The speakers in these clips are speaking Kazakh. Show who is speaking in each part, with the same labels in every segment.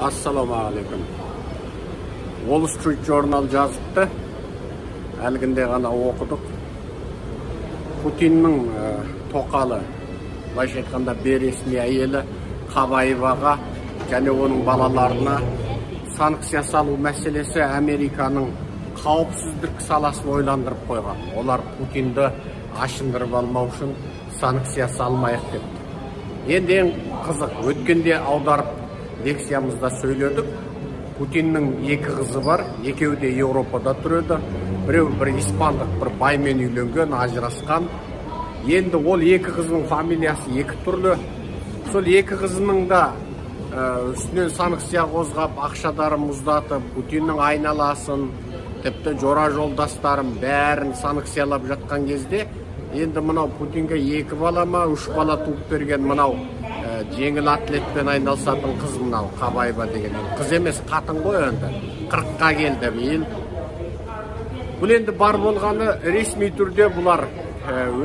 Speaker 1: Ассалаумағалейкум. Wall Street Journal жазыпты. Әлгінде ғана оқыдық. Путиннің тоқалы, былайша айтқанда бейресми әйелі Қабаеваға және оның балаларына санкция салу мәселесі Американың қауіпсіздік саласын ойландырып қойған. Олар Путинді ашындырып алмау үшін санкция салмайық депті. Енді ең қызық, өткенде аударып лекциямызда сөйледік. Путиннің екі қызы бар, екеуі де Еуропада тұрады. Біреу бір испандық бір баймен үйленген, ажырасқан. Енді ол екі қызының фамилиясы екі түрлі. Сол екі қызының да үстінен санкция қозғап, ақшадарын мұздатып, Путиннің айналасын, тіпті жора жолдастарын бәрін санкциялап жатқан кезде, енді мынау Путинге екі бала ма, үш бала туып берген мынау жеңіл атлетпен айналысатын қыз мынау Қабаева деген. Қыз емес, қатын ғой енді. 40-қа келді биыл. Бұл енді бар болғаны ресми түрде бұлар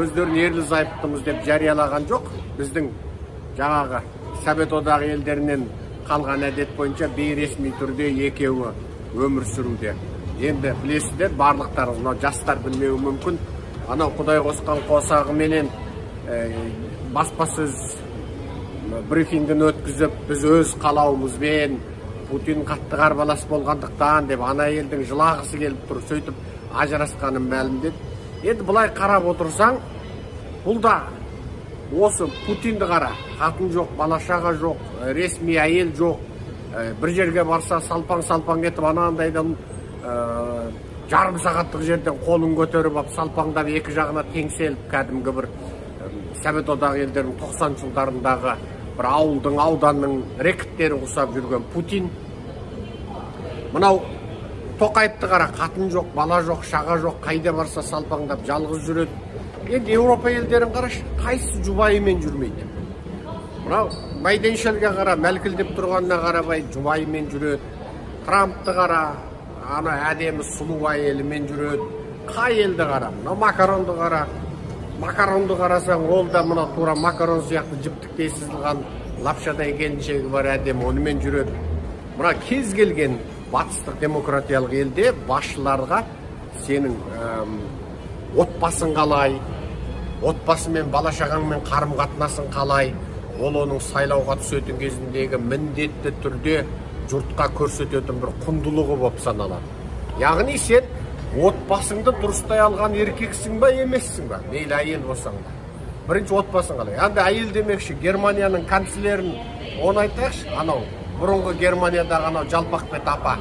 Speaker 1: өздерін ерлі зайыптымыз деп жариялаған жоқ. Біздің жаңағы Совет одағы елдерінен қалған әдет бойынша бейресми түрде екеуі өмір сүруде. Енді білесіздер, барлықтарыңыз, мынау жастар білмеуі мүмкін. Анау Құдай қосқан қосағы менен баспасөз брифингін өткізіп, біз өз қалауымызбен Путин қатты қарбалас болғандықтан деп ана елдің жылағысы келіп тұр, сөйтіп ажырасқанын мәлімдеді. Енді бұлай қарап отырсаң, бұл да осы Путинді қара, қатын жоқ, балашаға жоқ, ресми әйел жоқ, бір жерге барса салпаң-салпаң етіп, анандайдан жарым сағаттық жерден қолын көтеріп алып, салпаңдап екі жағына теңселіп, кәдімгі бір Совет одағы елдерінің 90 жылдарындағы бір ауылдың, ауданның рекеттерін құсап жүрген Путин. Мынау Тоқаевты қара, қатын жоқ, бала жоқ, шаға жоқ, қайда барса салпаңдап жалғыз жүреді. Енді Еуропа елдерін қарашы, қайсы жұбайымен жүрмейді. Мынау Байденшелге қара, мәлкілдеп тұрғанына қарабай жұбайымен жүреді. Трампты қара, ана әдемі сұлу әйелімен жүреді. Қай елді қара, мынау Макаронды қара. Макаронды қарасаң, ол да мына тура макарон сияқты жіптіктей сызылған лапшадай келіншегі бар, әдемі, онымен жүреді. Мына кез келген батыстық демократиялық елде басшыларға сенің отбасың қалай, отбасымен бала-шағаңмен қарым-қатынасың қалай, ол оның сайлауға түсетін кезіндегі міндетті түрде жұртқа көрсететін бір құндылығы болып саналады. Яғни сен отбасыңды дұрыстай алған еркексің ба, емессің ба? Мейлі әйел болсаң да. Бірінші отбасың қалай. Енді әйел демекші, Германияның канцлерін оны айтайықшы, анау бұрынғы Германиядағы анау Жалпақбет апа.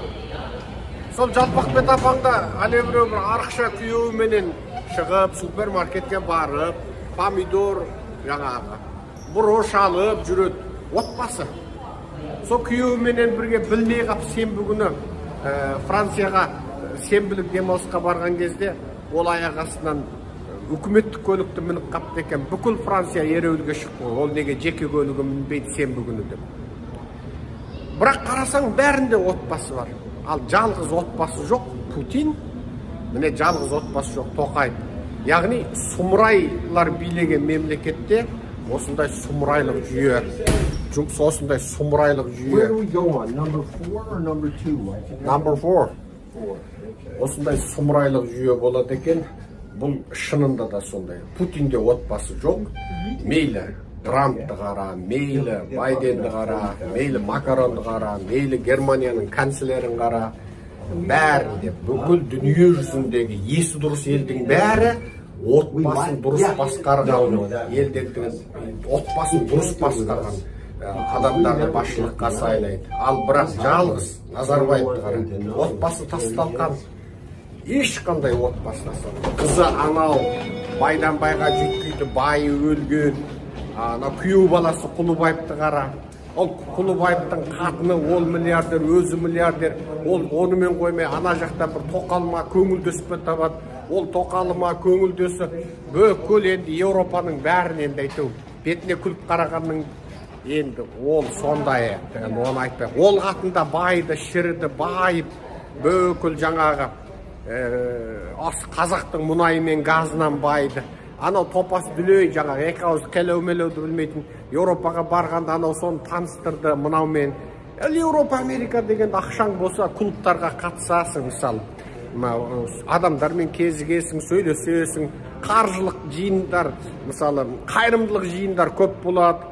Speaker 1: Сол Жалпақбет апаңда әлеміреу бір арықша күйеуіменен шығып, супермаркетке барып, помидор, жаңағы, бұрыш алып жүреді. Отбасы. Сол күйеуіменен бірге білмей қап сенбі күні Францияға сенбілік демалысқа барған кезде ол аяқ астынан үкіметтік көлікті мініп қапты екен. Бүкіл Франция ереуілге шықты. Ол неге жеке көлігі мінбейді сенбі күні деп. Бірақ қарасаң бәрінде отбасы бар. Ал жалғыз отбасы жоқ Путин, міне жалғыз отбасы жоқ Тоқаев. Яғни сұмырайлар билеген мемлекетте осындай сұмырайлық жүйе. Осындай сұмырайлық жүйе. Number 4. Осындай сұмырайлық жүйе болады екен. Бұл шынында да сондай. Путинде отбасы жоқ. Мейлі Трампты қара, мейлі Байденді қара, мейлі Макаронды қара, мейлі Германияның канцлерін қара. Бәрінде, бүкіл дүние жүзіндегі есі дұрыс елдің бәрі отбасын дұрыс басқарған елдердің отбасын дұрыс басқарған адамдарды басшылыққа сайлайды. Ал бірақ жалғыз Назарбаевты қара, отбасы тасталған, ешқандай отбасы тасталған. Қызы анау байдан байға жүйткейді, байы өлген, ана күйеу баласы Құлыбаевты қара. Ол Құлыбаевтың қатыны, ол миллиардер, өзі миллиардер. Ол онымен қоймай, ана жақта бір тоқалыма көңілдеспен табады. Ол тоқалыма көңілдесі. Бүкіл енді Еуропаның бәрін енді айту. Бетіне күліп қарағанның енді ол сондай, оны айтпай. Ол қатында байды, шіріді, байып, бүкіл жаңағы қазақтың мұнайы мен газынан байды. Анау топас дүлей, жаңағы екі ауыз келеу-мелеуді білмейтін Еуропаға барғанда анау соны таныстырды, мынаумен Еуропа, Америка дегенде ақшаң болса, клубтарға қатысасың, мысалы. Адамдармен кезігесің, сөйлесесің, қаржылық жиындар, мысалы, қайырымдылық жиындар көп болады.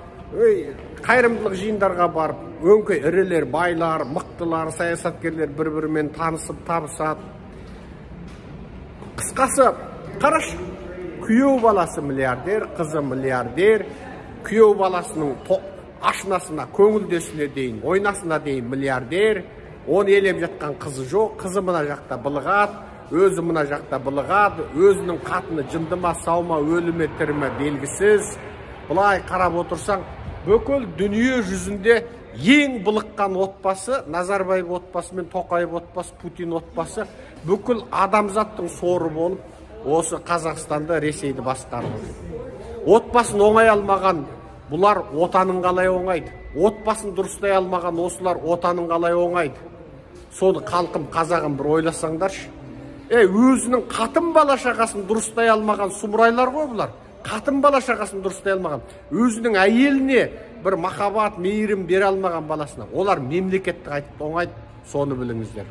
Speaker 1: Қайырымдылық жиындарға барып, өңкей ірілер, байлар, мықтылар, саясаткерлер бір-бірімен танысып, табысады. Қысқасы, қараш, күйеу баласы миллиардер, қызы миллиардер, күйеу баласының ашынасына, көңілдесіне дейін, ойнасына дейін миллиардер, оны елеп жатқан қызы жоқ, қызы мына жақта былығады, өзі мына жақта былығады, өзінің қатыны жындыма, саума, өліме, тіріме белгісіз. Бұлай қарап отырсаң, бүкіл дүние жүзінде ең былыққан отбасы, Назарбаев отбасы мен Тоқаев отбасы, Путин отбасы, бүкіл адамзаттың соры болып, осы Қазақстанды, Ресейді басқарып отыр. Отбасын оңай алмаған бұлар отанын қалай оңайды? Отбасын дұрыстай алмаған осылар отанын қалай оңайды? Соны халқым, қазағым бір ойласаңдаршы. Өзінің қатын бала шағасын дұрыстай алмаған сұмырайлар ғой бұлар. Қатын бала шағасын дұрыстай алмаған. Өзінің әйеліне бір махаббат, мейірім бере алмаған баласына. Олар мемлекетті қайтып оңайды. Соны біліңіздер.